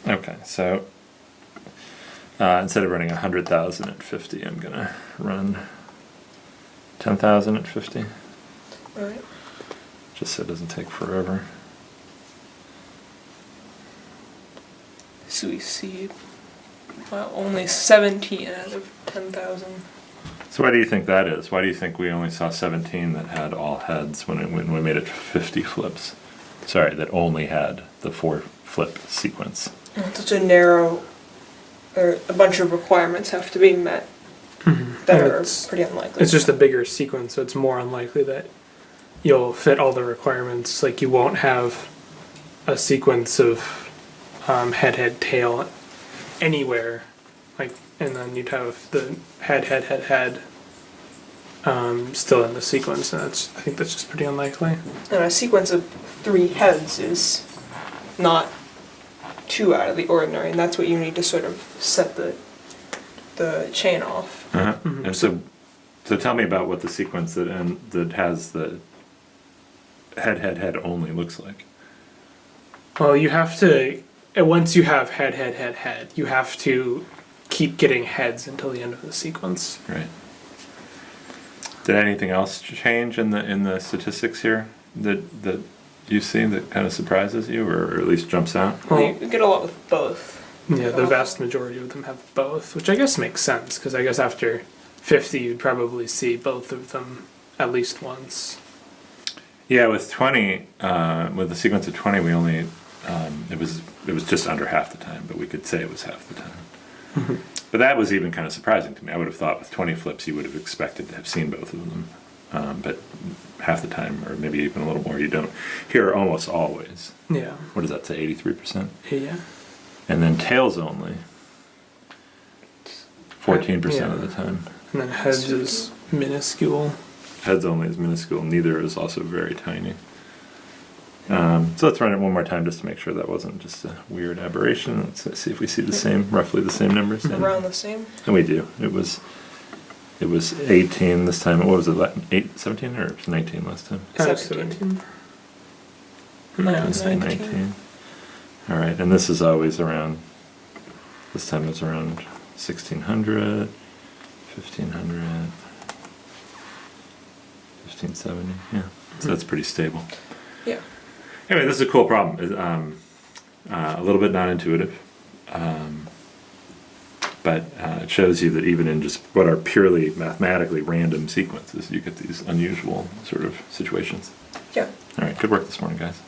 Okay, so instead of running 100,000 at 50, I'm gonna run 10,000 at 50. All right. Just so it doesn't take forever. So we see only 17 out of 10,000. So why do you think that is? Why do you think we only saw 17 that had all heads when we made it 50 flips? Sorry, that only had the 4 flip sequence. It's such a narrow, or a bunch of requirements have to be met that are pretty unlikely. It's just a bigger sequence, so it's more unlikely that you'll fit all the requirements. Like you won't have a sequence of head, head, tail anywhere, like, and then you'd have the head, head, head, head still in the sequence, and I think that's just pretty unlikely. And a sequence of 3 heads is not too out of the ordinary, and that's what you need to sort of set the chain off. And so tell me about what the sequence that has the head, head, head only looks like. Well, you have to, once you have head, head, head, head, you have to keep getting heads until the end of the sequence. Right. Did anything else change in the statistics here that you see that kind of surprises you, or at least jumps out? Well, you get a lot with both. Yeah, the vast majority of them have both, which I guess makes sense, because I guess after 50 you'd probably see both of them at least once. Yeah, with 20, with the sequence of 20, we only it was just under half the time, but we could say it was half the time. But that was even kind of surprising to me. I would have thought with 20 flips you would have expected to have seen both of them, but half the time, or maybe even a little more, you don't. Here, almost always. Yeah. What does that say? 83%. Yeah. And then tails only. 14% of the time. And then heads is minuscule. Heads only is minuscule. Neither is also very tiny. So let's run it one more time just to make sure that wasn't just a weird aberration. Let's see if we see the same, roughly the same numbers. Around the same? And we do. It was 18 this time. What was it? 17 or 19 last time? 17. No, it's 19. All right, and this is always around. This time it's around 1600, 1500, 1570. Yeah, so that's pretty stable. Yeah. Anyway, this is a cool problem. A little bit non-intuitive, but it shows you that even in just what are purely mathematically random sequences, you get these unusual sort of situations. Yeah. All right, good work this morning, guys.